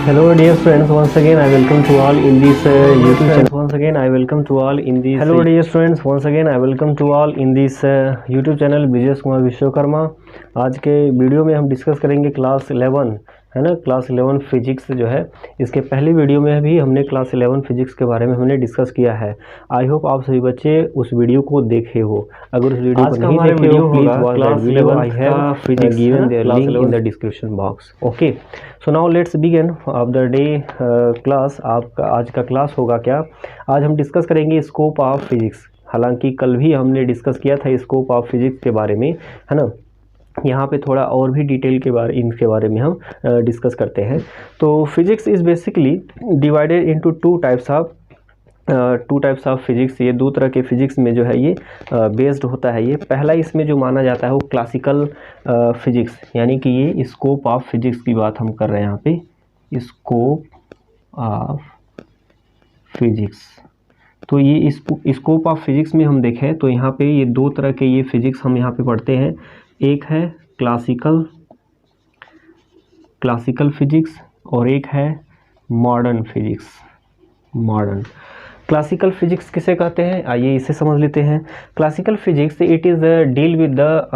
Hello dear friends, once again I welcome to all in this YouTube channel. Once again I welcome to all in this. Hello dear friends, once again I welcome to all in this YouTube channel Brijesh Kumar Vishwakarma. आज के video में हम discuss करेंगे class 11 है ना, class 11 physics जो है। इसके पहले वीडियो में भी हमने क्लास 11 फिजिक्स के बारे में हमने डिस्कस किया है। आई होप आप सभी बच्चे उस वीडियो को देखे हो। अगर उस वीडियो को नहीं देखे हो please watch that video. I have physics given their link in the description box. Okay, so now let's begin of the day class. आपका आज का क्लास होगा क्या? आज हम डिस्कस करेंगे स्कोप ऑफ फिजिक्स। हालांकि कल भी हमने डिस्कस किया था स्कोप ऑफ फिजिक्स के बारे में, है ना। यहाँ पे थोड़ा और भी डिटेल के बारे इनके बारे में हम डिस्कस करते हैं। तो physics is basically divided into two types of physics. ये दो तरह के फिजिक्स में जो है ये बेस्ड होता है। ये पहला इसमें जो माना जाता है वो क्लासिकल फिजिक्स, यानी कि ये स्कोप ऑफ फिजिक्स की बात हम कर रहे हैं यहाँ पे, स्कोप ऑफ फिजिक्स। तो ये स्कोप ऑफ फिजिक्स में हम देखें तो यहाँ पे ये दो तरह के ये फिजिक्स हम यहाँ पे पढ़ते हैं। एक है क्लासिकल फिजिक्स और एक है modern physics. Modern classical physics किसे कहते हैं, आइए इसे समझ लेते हैं। Classical physics it is deal with the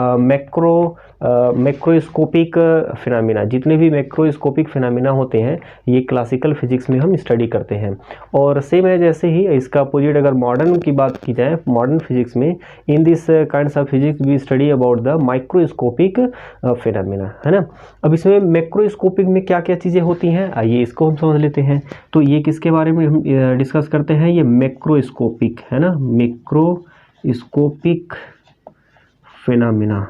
macroscopic phenomena. जितने भी मैक्रोस्कोपिक फिनोमिना होते हैं ये क्लासिकल फिजिक्स में हम स्टडी करते हैं। और सेम है जैसे ही इसका अपोजिट अगर मॉडर्न की बात की जाए, मॉडर्न फिजिक्स में in this kinds of physics we study about the microscopic phenomena, है ना। अब इसमें मैक्रोस्कोपिक में क्या क्या चीज़ें होती हैं आइए इसको हम समझ लेते हैं। तो ये किसके बारे में हम डिस्कस करते हैं, ये मैक्रोस्कोपिक है ना, मैक्रोस्कोपिक फिनोमिना।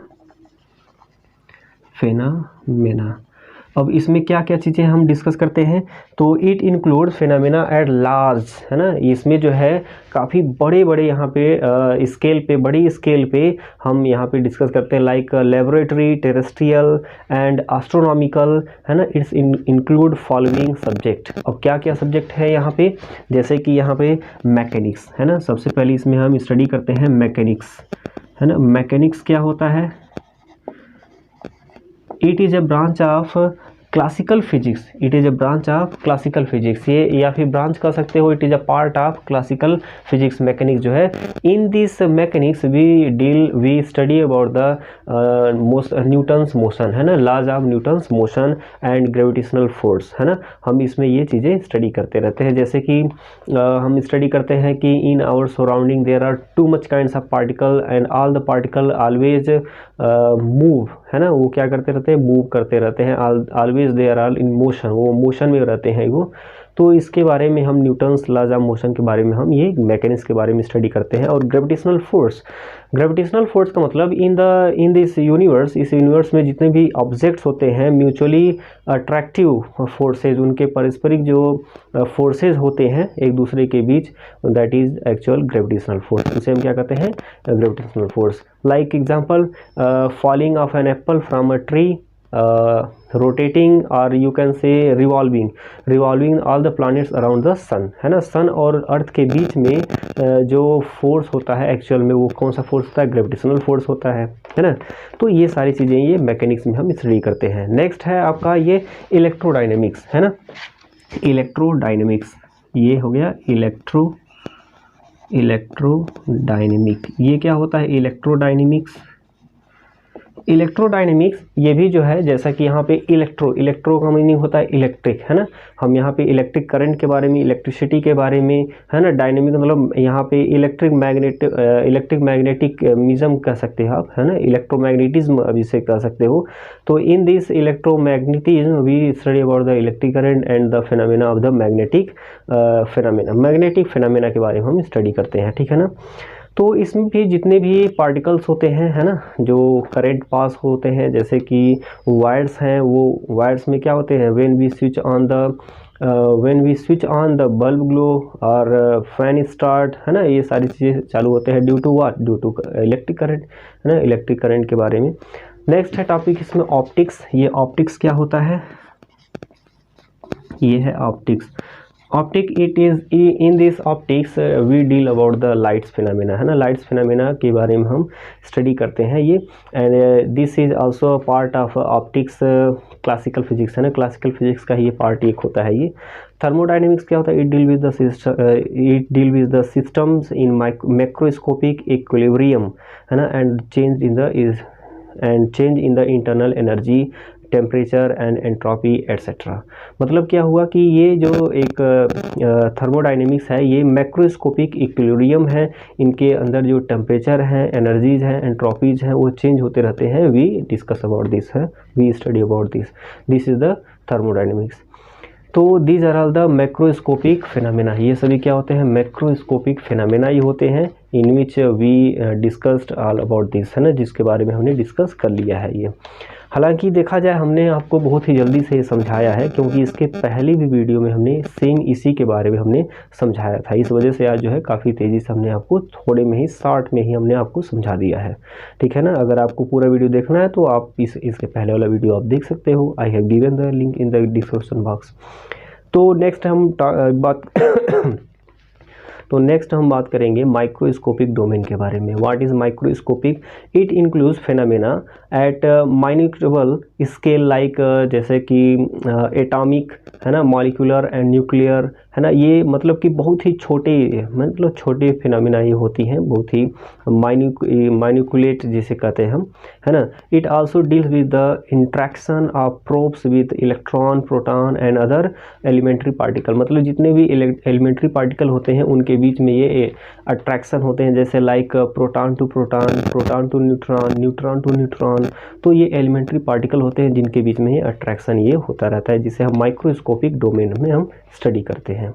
अब इसमें क्या क्या चीज़ें हम डिस्कस करते हैं, तो it include phenomena at large, है ना। इसमें जो है काफ़ी बड़े बड़े यहाँ पे स्केल पे, बड़ी स्केल पे हम यहाँ पे डिस्कस करते हैं, like laboratory, terrestrial and astronomical, है ना। It's include following subject. अब क्या क्या सब्जेक्ट है यहाँ पे, जैसे कि यहाँ पे मैकेनिक्स, है ना। सबसे पहले इसमें हम स्टडी करते हैं मैकेनिक्स, है ना। मैकेनिक्स क्या होता है, it is a branch of classical physics. It is a branch of classical physics, ये या फिर ब्रांच कह सकते हो, it is a part of classical physics. Mechanics जो है, in this mechanics we study about the Newton's motion, है ना, laws of Newton's motion and gravitational force, है ना। हम इसमें ये चीज़ें स्टडी करते रहते हैं। जैसे कि हम स्टडी करते हैं कि in our surrounding there are too much kinds of particle and all the particle always move, है ना। वो क्या करते रहते हैं, मूव करते रहते हैं। Always they are all in motion, वो मोशन में रहते हैं वो। तो इसके बारे में हम न्यूटन्स लॉज ऑफ मोशन के बारे में हम ये मैकेनिक्स के बारे में स्टडी करते हैं। और ग्रेविटेशनल फोर्स का मतलब इन दिस यूनिवर्स, इस यूनिवर्स में जितने भी ऑब्जेक्ट्स होते हैं म्यूचुअली अट्रैक्टिव फोर्सेज, उनके पारस्परिक जो फोर्सेज होते हैं एक दूसरे के बीच, that is actual gravitational force. इसे हम क्या कहते हैं, gravitational force. Like example, falling of an apple from a tree, rotating और you can say revolving all the planets around the sun, है ना। सन और अर्थ के बीच में जो फोर्स होता है एक्चुअल में वो कौन सा फोर्स होता है, ग्रेविटेशनल फोर्स होता है ना। तो ये सारी चीज़ें ये मैकेनिक्स में हम स्टडी करते हैं। नेक्स्ट है आपका ये इलेक्ट्रोडायनेमिक्स, है ना। इलेक्ट्रोडायनेमिक्स ये हो गया इलेक्ट्रोडायनेमिक। ये क्या होता है इलेक्ट्रोडायनेमिक्स ये भी जो है, जैसा कि यहाँ पे इलेक्ट्रो का मीनिंग होता है इलेक्ट्रिक, है ना। हम यहाँ पे इलेक्ट्रिक करंट के बारे में, इलेक्ट्रिसिटी के बारे में, है ना। डायनेमिक मतलब यहाँ पे इलेक्ट्रिक मैग्नेटिज्म कह सकते हो आप, है ना। इलेक्ट्रोमैग्नेटिज्म अभी से कह सकते हो। तो in this electromagnetism we study about the electric current and the phenomena of the magnetic phenomena के बारे में हम स्टडी करते हैं, ठीक है ना। तो इसमें भी जितने भी पार्टिकल्स होते हैं, है ना, जो करंट पास होते हैं, जैसे कि वायर्स हैं, वो वायर्स में क्या होते हैं, when we switch on the bulb glow और फैन स्टार्ट, है ना। ये सारी चीज़ें चालू होते हैं ड्यू टू इलेक्ट्रिक करंट, है ना, इलेक्ट्रिक करंट के बारे में। नेक्स्ट है टॉपिक इसमें ऑप्टिक्स। ये ऑप्टिक्स क्या होता है, ये है optics. Optic it is in this optics we deal about the lights phenomena, है ना, लाइट्स फिनोमेना के बारे में हम स्टडी करते हैं ये। And this is also part of optics classical physics, है ना, क्लासिकल फिजिक्स का ये पार्ट एक होता है ये। थर्मोडाइनमिक्स क्या होता है? It deal with the systems in macroscopic equilibrium, है ना, and change in the internal energy, temperature and entropy etcetera. मतलब क्या हुआ कि ये जो एक थर्मोडाइनेमिक्स है ये मैक्रोस्कोपिक इक्विलिब्रियम है, इनके अंदर जो टेम्परेचर है, एनर्जीज हैं, एंट्रोपीज हैं, वो चेंज होते रहते हैं। वी डिस्कस अबाउट दिस, है, we study about this is the thermodynamics. तो these are all the macroscopic phenomena, ये सभी क्या होते हैं? मैक्रोस्कोपिक फिनोमेना ही होते हैं, in which we discussed all about this, है ना, जिसके बारे में हमने डिस्कस कर लिया है ये। हालांकि देखा जाए हमने आपको बहुत ही जल्दी से समझाया है, क्योंकि इसके पहले भी वीडियो में हमने सेम इसी के बारे में हमने समझाया था। इस वजह से आज जो है काफ़ी तेज़ी से हमने आपको थोड़े में ही शॉर्ट में ही हमने आपको समझा दिया है, ठीक है ना। अगर आपको पूरा वीडियो देखना है तो आप इसके पहले वाला वीडियो आप देख सकते हो। I have given the link in the description box. तो नेक्स्ट हम बात करेंगे माइक्रोस्कोपिक डोमेन के बारे में। What is microscopic? It includes phenomena at minutable scale, like जैसे कि एटॉमिक, है ना, मॉलिक्यूलर एंड न्यूक्लियर, है ना, ये मतलब कि बहुत ही छोटे फिनोमेना ये होती हैं, बहुत ही माइन्यूकुलेट जिसे कहते हैं हम, है ना। It also deals with the interaction of probes with electron, proton and other elementary particle. मतलब जितने भी एलिमेंट्री पार्टिकल होते हैं उनके बीच में ये अट्रैक्शन होते हैं, जैसे like proton to proton, proton to neutron, neutron to neutron. तो ये एलिमेंट्री पार्टिकल होते हैं जिनके बीच में ये अट्रैक्शन ये होता रहता है, जिसे हम माइक्रोस्कोपिक डोमेन में हम स्टडी करते हैं।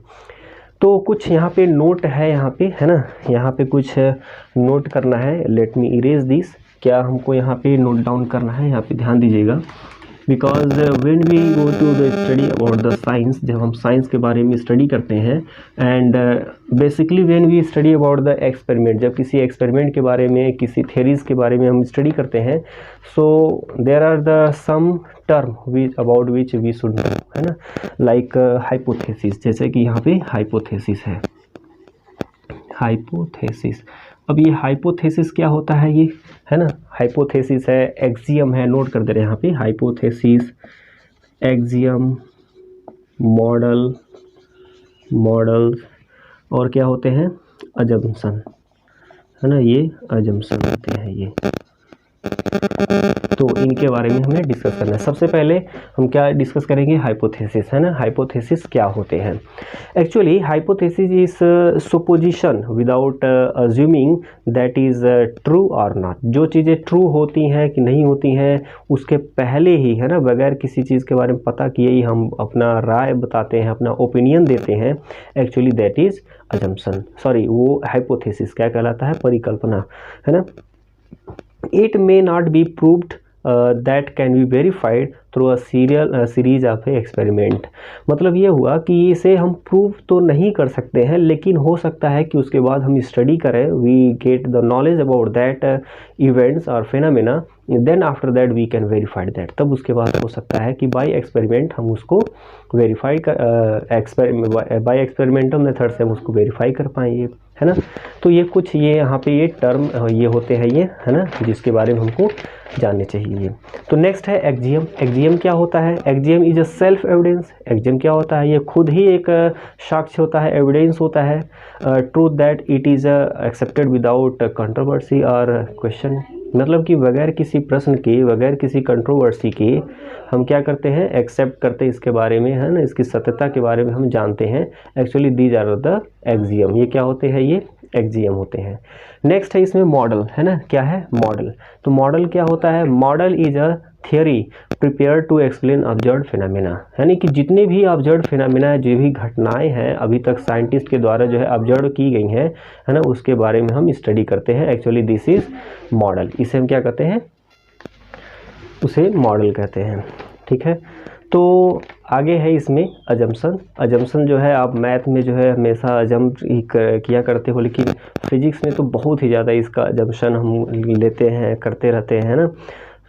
तो कुछ यहाँ पे नोट है, यहाँ पे, है ना, यहाँ पे कुछ नोट करना है। Let me erase this. क्या हमको यहाँ पे नोट डाउन करना है? यहाँ पे ध्यान दीजिएगा, because when we go to the study about the science, जब हम साइंस के बारे में स्टडी करते हैं, and basically when we study about the experiment, जब किसी एक्सपेरिमेंट के बारे में, किसी थ्योरीज के बारे में हम स्टडी करते हैं, so there are the some term about which we should know, है ना, लाइक हाइपोथेसिस, जैसे कि यहाँ पे हाइपोथेसिस है, हाइपोथेसिस। अब ये हाइपोथेसिस क्या होता है ये, है ना, हाइपोथेसिस है, एक्सियम है, नोट कर दे रहे हैं यहाँ पे, हाइपोथेसिस, एक्सियम, मॉडल और क्या होते हैं? अजम्पशन, है ना, ये अजम्पशन होते हैं ये। तो इनके बारे में हमें डिस्कस करना है। सबसे पहले हम क्या डिस्कस करेंगे? हाइपोथेसिस, है ना। हाइपोथेसिस क्या होते हैं? Actually hypothesis is supposition without assuming that is true और नॉट। जो चीज़ें ट्रू होती हैं कि नहीं होती हैं उसके पहले ही, है ना, बगैर किसी चीज़ के बारे में पता किए ही हम अपना राय बताते हैं, अपना ओपिनियन देते हैं, actually that is assumption. Sorry, वो हाइपोथेसिस क्या कहलाता है? परिकल्पना, है ना। It may not be proved that can be verified through a series of experiment। मतलब ये हुआ कि इसे हम प्रूव तो नहीं कर सकते हैं, लेकिन हो सकता है कि उसके बाद हम स्टडी करें, we get the knowledge about that events और phenomena, then after that we can verified that. तब उसके बाद हो सकता है कि बाय एक्सपेरिमेंट हम उसको वेरीफाई बाय एक्सपेरिमेंटल मेथड से हम उसको वेरीफाई कर पाएंगे, है ना। तो ये कुछ ये यहाँ पे ये टर्म ये होते हैं ये, है ना, जिसके बारे में हमको जानने चाहिए। तो नेक्स्ट है एक्सियम। एक्सियम क्या होता है? Axiom is a self evidence. Axiom क्या होता है? ये खुद ही एक साक्ष्य होता है, एविडेंस होता है, truth that it is accepted without controversy और क्वेश्चन। मतलब कि बगैर किसी प्रश्न के, बगैर किसी कंट्रोवर्सी के हम क्या करते हैं? एक्सेप्ट करते हैं इसके बारे में, है ना, इसकी सत्यता के बारे में हम जानते हैं। Actually these are the axiom. ये क्या होते हैं? ये एक्सियम होते हैं। नेक्स्ट है इसमें मॉडल, है ना। क्या है? मॉडल। तो मॉडल क्या होता है? Model is a theory prepare to explain observe phenomena, यानी कि जितने भी ऑब्जर्व फिनोमेना, जो भी घटनाएं हैं अभी तक साइंटिस्ट के द्वारा जो है ऑब्जर्व की गई हैं, है ना, उसके बारे में हम स्टडी करते हैं। Actually this is model. इसे हम क्या कहते हैं? उसे मॉडल कहते हैं, ठीक है। तो आगे है इसमें अजम्पशन। अजम्पशन जो है आप मैथ में जो है हमेशा अजम्प ही किया करते हो, लेकिन फिजिक्स में तो बहुत ही ज़्यादा इसका अजम्पशन हम लेते हैं, करते रहते हैं, है ना।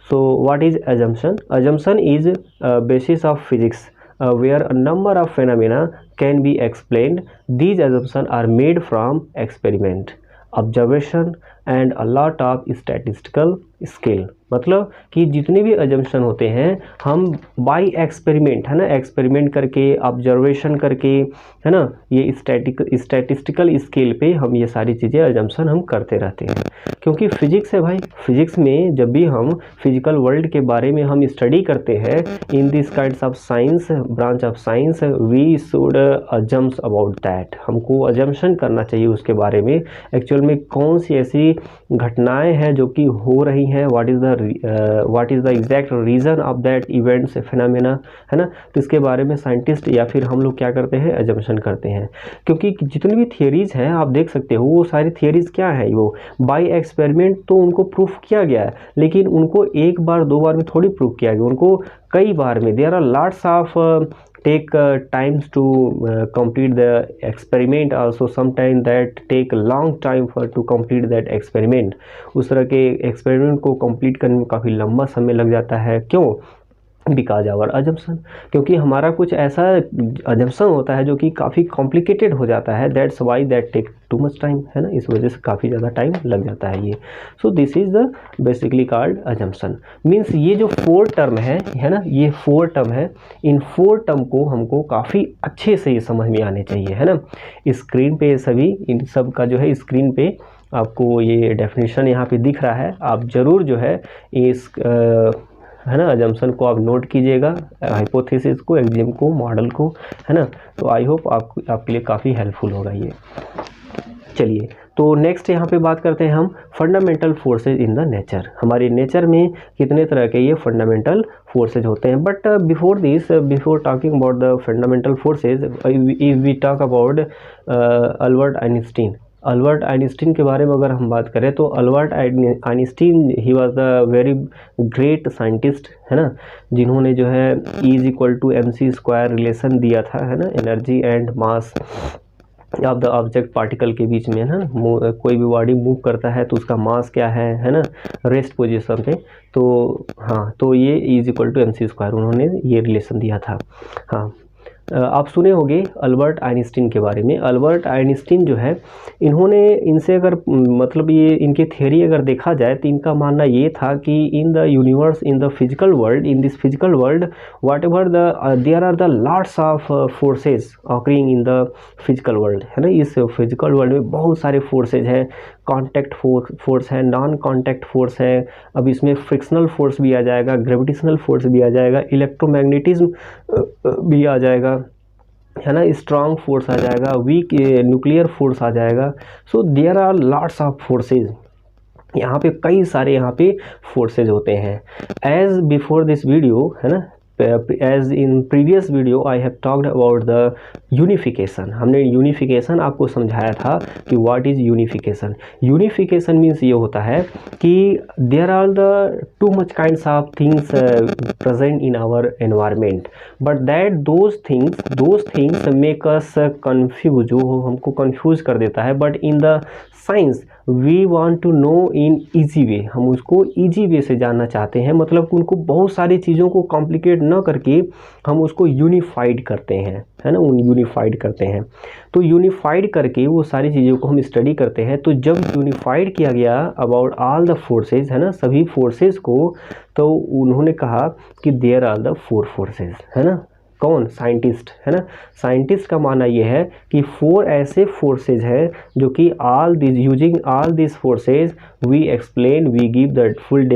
So what is assumption? Assumption is basis of physics. where a number of phenomena can be explained. These assumptions are made from experiment, observation and a lot of statistical skill. मतलब कि जितने भी अजम्पशन होते हैं हम bye experiment, है ना, experiment करके, ऑब्जर्वेशन करके, है ना, ये स्टैटिस्टिकल स्केल पे हम ये सारी चीज़ें अजम्पशन हम करते रहते हैं। क्योंकि फिजिक्स है भाई, फिजिक्स में जब भी हम फिजिकल वर्ल्ड के बारे में हम स्टडी करते हैं in this kinds of science, branch of science, we should assumes about that. हमको अजम्पशन करना चाहिए उसके बारे में एक्चुअल में कौन सी ऐसी घटनाएं हैं जो कि हो रही हैं, what is the exact reason of that events phenomena, है ना। तो इसके बारे में साइंटिस्ट या फिर हम लोग क्या करते हैं, अजम्पशन करते हैं। क्योंकि जितनी भी थियरीज हैं आप देख सकते हो वो सारी थियरीज क्या है, वो बाय एक्सपेरिमेंट तो उनको प्रूफ किया गया है, लेकिन उनको एक बार दो बार में थोड़ी प्रूफ किया गया, उनको कई बार में, there are lots of take times to complete the experiment, also sometime that take long time for to complete that experiment। उस तरह के एक्सपेरिमेंट को कंप्लीट करने में काफ़ी लंबा समय लग जाता है। क्यों? बिकॉज आवर अजम्पशन, क्योंकि हमारा कुछ ऐसा अजम्पशन होता है जो कि काफ़ी कॉम्प्लिकेटेड हो जाता है, that's why that take too much time, है ना, इस वजह से काफ़ी ज़्यादा टाइम लग जाता है ये। So this is the basically called assumption. Means ये जो 4 टर्म है ना, ये 4 टर्म है, इन 4 टर्म को हमको काफ़ी अच्छे से ये समझ में आने चाहिए, है ना। स्क्रीन पे सभी इन सब का जो है, स्क्रीन पे आपको ये डेफिनेशन यहाँ पे दिख रहा है, आप ज़रूर जो है इस है ना अजम्पशन को आप नोट कीजिएगा, हाइपोथेसिस को, एक्जिम को, मॉडल को, है ना। तो आई होप आपके लिए काफ़ी हेल्पफुल होगा ये। चलिए तो नेक्स्ट यहाँ पे बात करते हैं हम fundamental forces in the nature. हमारे नेचर में कितने तरह के ये फंडामेंटल फोर्सेज होते हैं। But before talking about the fundamental forces, if we talk about Albert Einstein. Albert Einstein के बारे में अगर हम बात करें तो Albert Einstein he was the very great scientist, है ना, जिन्होंने जो है E=mc² रिलेशन दिया था, है ना, energy and mass of the object particle के बीच में, है ना। कोई भी बॉडी मूव करता है तो उसका मास क्या है ना, रेस्ट पोजीशन पे। तो हाँ, तो ये E=mc² उन्होंने ये रिलेशन दिया था। हाँ, आप सुने होंगे अल्बर्ट आइंस्टीन के बारे में। अल्बर्ट आइंस्टीन जो है, इनसे अगर मतलब ये इनकी थ्योरी अगर देखा जाए तो इनका मानना ये था कि in the universe, in the physical world, in this physical world, whatever there are the lots of forces occurring in the physical world, है ना। इस फिजिकल वर्ल्ड में बहुत सारे फोर्सेज हैं, कॉन्टैक्ट फोर्स है, नॉन कॉन्टैक्ट फोर्स है, अब इसमें फ्रिक्शनल फोर्स भी आ जाएगा, ग्रेविटेशनल फोर्स भी आ जाएगा, इलेक्ट्रोमैग्नेटिज्म भी आ जाएगा, है ना, स्ट्रॉन्ग फोर्स आ जाएगा, वीक न्यूक्लियर फोर्स आ जाएगा। So there are lots of forces, यहाँ पे कई सारे यहाँ पे फोर्सेज होते हैं। एज बिफोर दिस वीडियो, है ना, as in previous video I have talked about the unification। हमने यूनिफिकेशन आपको समझाया था कि what is unification। Unification means ये होता है कि there are the too much kinds of things present in our environment, but that those things make us confuse, जो हमको confuse कर देता है। but in the science we want to know in easy way, हम उसको easy way से जानना चाहते हैं, मतलब उनको बहुत सारी चीज़ों को कॉम्प्लिकेट न करके हम उसको यूनिफाइड करते हैं, है ना, यूनिफाइड करते हैं। तो यूनिफाइड करके वो सारी चीज़ों को हम स्टडी करते हैं। तो जब यूनिफाइड किया गया अबाउट ऑल द फोर्सेज, है ना, सभी फोर्सेज को, तो उन्होंने कहा कि देयर आर द 4 फोर्सेज, है ना। कौन? साइंटिस्ट, है ना। साइंटिस्ट का मानना ये है कि 4 ऐसे फोर्सेज हैं जो कि using all this forces we explain, we give the full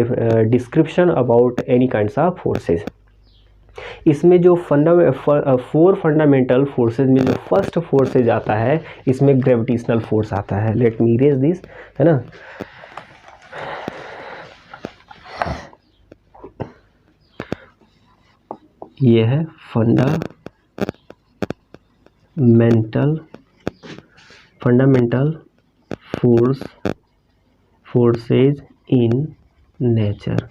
description about any kinds of forces. इसमें जो 4 फंडामेंटल फोर्सेज में जो फर्स्ट फोर्सेज आता है, इसमें ग्रेविटेशनल फोर्स आता है। लेट मी इरेज दिस, है ना। ये है फंडामेंटल फोर्सेज इन नेचर।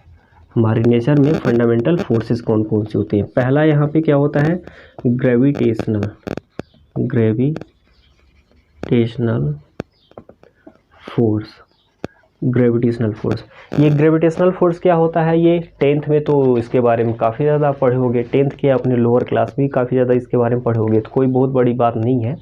हमारे नेचर में फंडामेंटल फोर्सेस कौन कौन से होते हैं? पहला यहाँ पे क्या होता है? Gravitational force. Gravitational force. ये ग्रेविटेशनल फोर्स क्या होता है, ये 10th में तो इसके बारे में काफ़ी ज़्यादा पढ़े होगे, 10th के अपने लोअर क्लास में काफ़ी ज़्यादा इसके बारे में पढ़े होगे, तो कोई बहुत बड़ी बात नहीं है।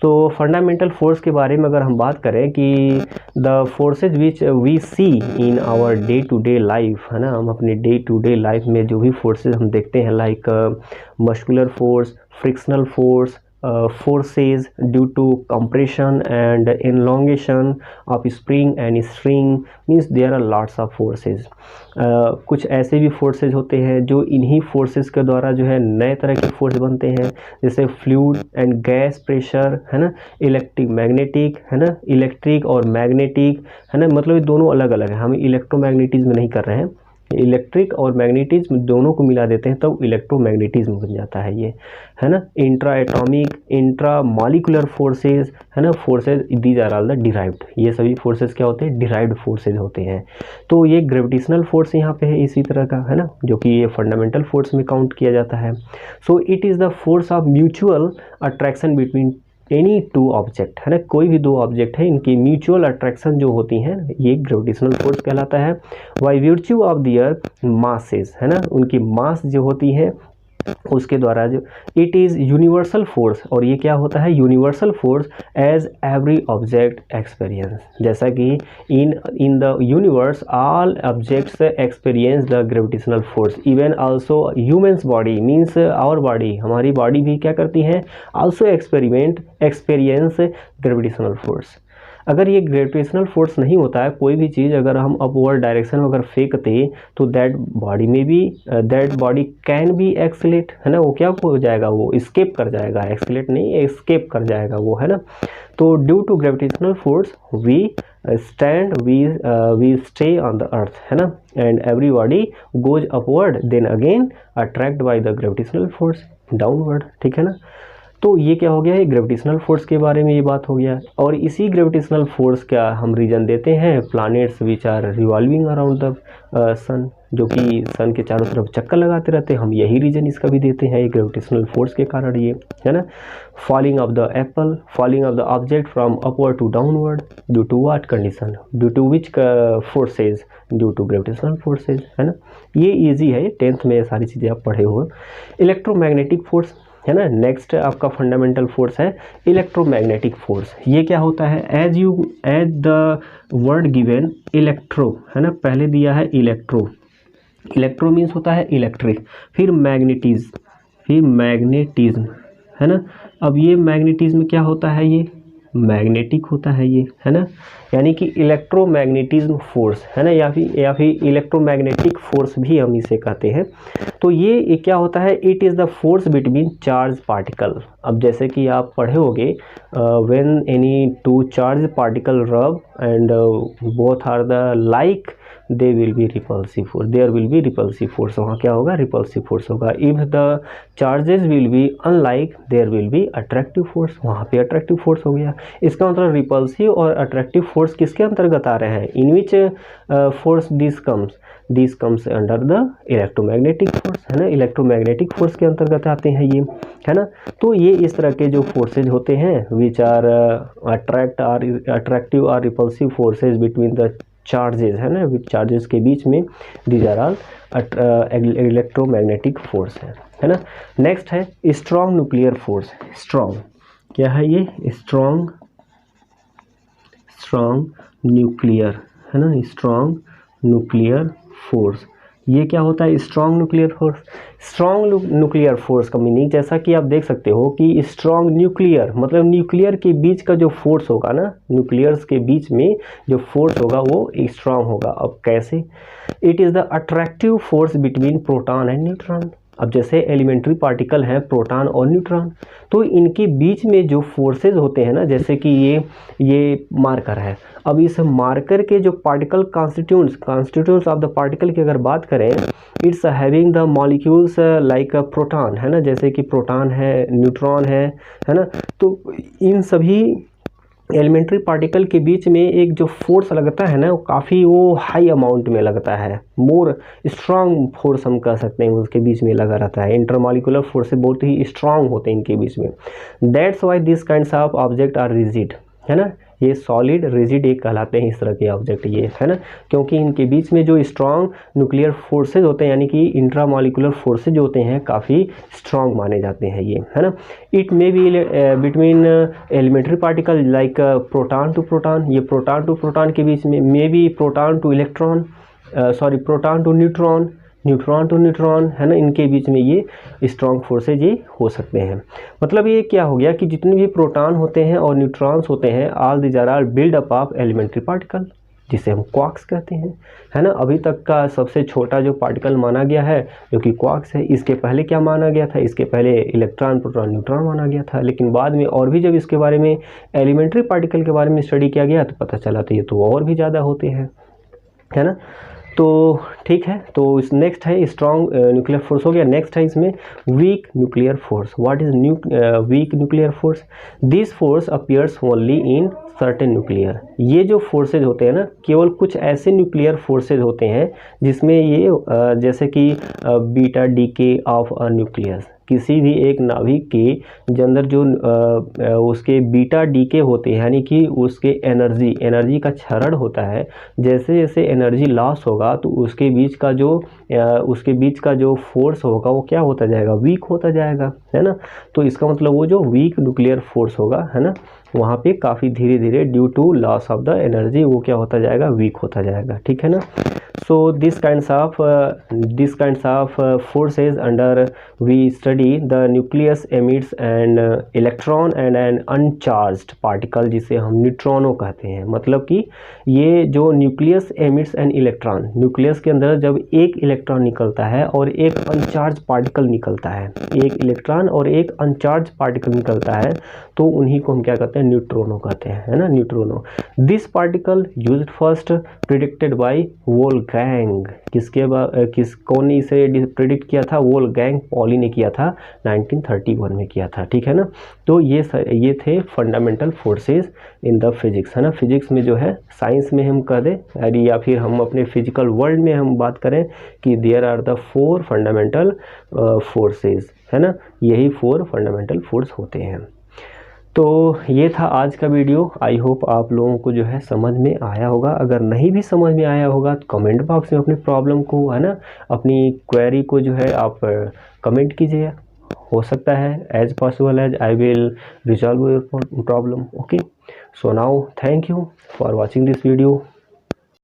तो फंडामेंटल फोर्स के बारे में अगर हम बात करें कि the forces which we see in our day to day life, है ना, हम अपने डे टू डे लाइफ में जो भी फोर्सेज हम देखते हैं, like muscular force, frictional force, forces due to compression and elongation of spring and string, means there are lots of forces। कुछ ऐसे भी फोर्सेज होते हैं जो इन्हीं फोर्सेस के द्वारा जो है नए तरह के फोर्स बनते हैं, जैसे फ्लूइड एंड गैस प्रेशर, है ना, इलेक्ट्रिक मैग्नेटिक, है ना, इलेक्ट्रिक और मैग्नेटिक, है ना, मतलब ये दोनों अलग अलग है, हम इलेक्ट्रोमैग्नेटिज्म नहीं कर रहे हैं, इलेक्ट्रिक और मैग्नेटिज्म दोनों को मिला देते हैं तब इलेक्ट्रोमैग्नेटिज्म बन जाता है ये, है ना। Intra atomic, intra molecular forces, है ना, forces these are all the derived, ये सभी फोर्सेज क्या होते हैं, डिराइव्ड फोर्सेज होते हैं। तो ये ग्रेविटेशनल फोर्स यहाँ पे है इसी तरह का, है ना, जो कि ये फंडामेंटल फोर्स में काउंट किया जाता है। So it is the force of mutual attraction between any two object, है ना, कोई भी दो ऑब्जेक्ट है, इनकी म्यूचुअल अट्रैक्शन जो होती हैं ये ग्रेविटेशनल फोर्स कहलाता है। By virtue of their masses, है ना, उनकी मास जो होती है उसके द्वारा जो इट इज़ यूनिवर्सल फोर्स, और ये क्या होता है, universal force as every object experience, जैसा कि in the universe all objects experience the gravitational force, even also humans body, means our body, हमारी बॉडी भी क्या करती है, आल्सो एक्सपीरियंस ग्रेविटेशनल फोर्स। अगर ये ग्रेविटेशनल फोर्स नहीं होता है, कोई भी चीज़ अगर हम अपवर्ड डायरेक्शन में अगर फेंकते तो दैट बॉडी कैन बी एक्सलेट, है ना, वो क्या हो जाएगा, वो एस्केप कर जाएगा, एक्सलेट नहीं एस्केप कर जाएगा वो, है ना। तो due to gravitational force we stay on the earth, है ना, and every body goes upward then again attract by the gravitational force downward, ठीक है ना। तो ये क्या हो गया है, ग्रेविटेशनल फोर्स के बारे में ये बात हो गया। और इसी ग्रेविटेशनल फोर्स का हम रीजन देते हैं planets which are revolving around the sun, जो कि सन के चारों तरफ चक्कर लगाते रहते हैं, हम यही रीजन इसका भी देते हैं, ये ग्रेविटेशनल फोर्स के कारण ये, है ना। Falling of the apple, falling of the object from upward to downward due to what condition, due to which forces, due to gravitational forces, है ना। ये इजी है, 10th में ये सारी चीज़ें आप पढ़े हुए। इलेक्ट्रोमैग्नेटिक फोर्स, है ना, नेक्स्ट आपका फंडामेंटल फोर्स है इलेक्ट्रोमैग्नेटिक फोर्स। ये क्या होता है, as the word given electro, है ना, पहले दिया है इलेक्ट्रो, इलेक्ट्रो मीन्स होता है इलेक्ट्रिक, फिर मैग्नेटिज्म, है ना। अब ये मैग्नेटिज्म क्या होता है, ये मैग्नेटिक होता है ये, है ना, यानी कि इलेक्ट्रोमैग्नेटिज्म फोर्स, है ना, या फिर इलेक्ट्रोमैग्नेटिक फोर्स भी हम इसे कहते हैं। तो ये क्या होता है, it is the force between charge particle. अब जैसे कि आप पढ़े होंगे when any two charge particle rub and both are the like they will be repulsive force, there will be repulsive force, वहाँ क्या होगा, रिपल्सिव फोर्स होगा। If the charges will be unlike there will be attractive force, वहाँ पे attractive force हो गया। इसका मतलब रिपल्सिव और अट्रैक्टिव फोर्स किसके अंतर्गत आ रहे हैं, in which force this comes under the electromagnetic force, है ना, इलेक्ट्रोमैग्नेटिक फोर्स के अंतर्गत आते हैं ये, है ना। तो ये इस तरह के जो फोर्सेज होते हैं विच आर अट्रैक्टिव और repulsive forces between the charges, है ना, चार्जेस के बीच में, these are all electromagnetic force है ना। नेक्स्ट है स्ट्रॉन्ग न्यूक्लियर फोर्स। स्ट्रॉन्ग क्या है, ये स्ट्रॉन्ग न्यूक्लियर, है ना, स्ट्रॉन्ग न्यूक्लियर फोर्स। ये क्या होता है, strong nuclear force. Strong nuclear force का मीनिंग जैसा कि आप देख सकते हो कि स्ट्रॉन्ग न्यूक्लियर मतलब न्यूक्लियर के बीच का जो फोर्स होगा ना, न्यूक्लियर्स के बीच में जो फोर्स होगा वो स्ट्रॉन्ग होगा। अब कैसे, it is the attractive force between proton and neutron. अब जैसे एलिमेंट्री पार्टिकल हैं प्रोटॉन और न्यूट्रॉन, तो इनके बीच में जो फोर्सेज होते हैं ना, जैसे कि ये मार्कर है। अब इस मार्कर के जो particle constituents of the particle की अगर बात करें, it's having the molecules like a proton, है ना, जैसे कि प्रोटॉन है, न्यूट्रॉन है ना। तो इन सभी एलिमेंट्री पार्टिकल के बीच में एक जो फोर्स लगता है ना, वो काफ़ी हाई अमाउंट में लगता है, मोर स्ट्रांग फोर्स हम कह सकते हैं उसके बीच में लगा रहता है। इंटरमॉलिक्यूलर फोर्स बहुत ही स्ट्रांग होते हैं इनके बीच में। That's why this kinds of object are rigid, है ना, ये सॉलिड रिजिड एक कहलाते हैं इस तरह के ऑब्जेक्ट ये, है ना, क्योंकि इनके बीच में जो स्ट्रॉन्ग न्यूक्लियर फोर्सेज होते हैं यानी कि इंट्रामॉलिक्यूलर फोर्सेज होते हैं काफ़ी स्ट्रॉन्ग माने जाते हैं ये, है ना। It may be between elementary particle like proton to proton, ये प्रोटॉन टू प्रोटॉन के बीच में, may be proton to electron, proton to neutron, neutron to neutron, है ना, इनके बीच में ये स्ट्रॉन्ग फोर्सेज ये हो सकते हैं। मतलब ये क्या हो गया कि जितने भी प्रोटॉन होते हैं और न्यूट्रॉन्स होते हैं, all these are build up of elementary particle, जिसे हम क्वार्क्स कहते हैं, है ना। अभी तक का सबसे छोटा जो पार्टिकल माना गया है जो कि क्वार्क्स है। इसके पहले क्या माना गया था, इसके पहले इलेक्ट्रॉन प्रोटॉन न्यूट्रॉन माना गया था, लेकिन बाद में और भी जब इसके बारे में एलिमेंट्री पार्टिकल के बारे में स्टडी किया गया तो पता चला तो ये तो और भी ज़्यादा होते हैं, है ना। तो ठीक है, तो इस नेक्स्ट है स्ट्रॉन्ग न्यूक्लियर फोर्स हो गया। नेक्स्ट है इसमें weak nuclear force. What is weak nuclear force? This force appears only in certain nuclear. ये जो फोर्सेज होते हैं ना, केवल कुछ ऐसे न्यूक्लियर फोर्सेज होते हैं जिसमें ये जैसे कि beta decay of a nucleus, किसी भी एक नाभिक के अंदर जो उसके बीटा डीके होते हैं यानी कि उसके एनर्जी का क्षरण होता है, जैसे जैसे एनर्जी लॉस होगा तो उसके बीच का जो फोर्स होगा वो क्या होता जाएगा, वीक होता जाएगा, है ना। तो इसका मतलब वो जो वीक न्यूक्लियर फोर्स होगा, है ना, वहाँ पे काफ़ी धीरे धीरे due to loss of the energy वो क्या होता जाएगा, वीक होता जाएगा, ठीक है ना। So these kinds of forces under we study the nucleus emits an electron and an uncharged particle जिसे हम न्यूट्रॉनो कहते हैं। मतलब कि ये जो nucleus emits an electron, nucleus के अंदर जब एक इलेक्ट्रॉन निकलता है और एक अनचार्ज पार्टिकल निकलता है, एक इलेक्ट्रॉन और एक अनचार्ज पार्टिकल निकलता है, तो उन्हीं को हम क्या कहते हैं, न्यूट्रोनो कहते हैं, है ना, neutrino. This particle used first predicted by Wolfgang. कौन ने इसे प्रिडिक्ट किया था? वोल्फगैंग पॉली ने किया था, 1931 में किया था, ठीक है ना। तो ये थे fundamental forces in the physics, है ना। फिजिक्स में जो है, साइंस में हम कह दें या फिर हम अपने फिजिकल वर्ल्ड में हम बात करें कि there are the 4 fundamental forces, है ना, यही 4 फंडामेंटल फोर्स होते हैं। तो ये था आज का वीडियो। आई होप आप लोगों को जो है समझ में आया होगा। अगर नहीं भी समझ में आया होगा तो कमेंट बॉक्स में अपनी प्रॉब्लम को, है ना, अपनी क्वेरी को जो है आप कमेंट कीजिए। हो सकता है as possible as I will resolve your problem. Okay, so now thank you for watching this video.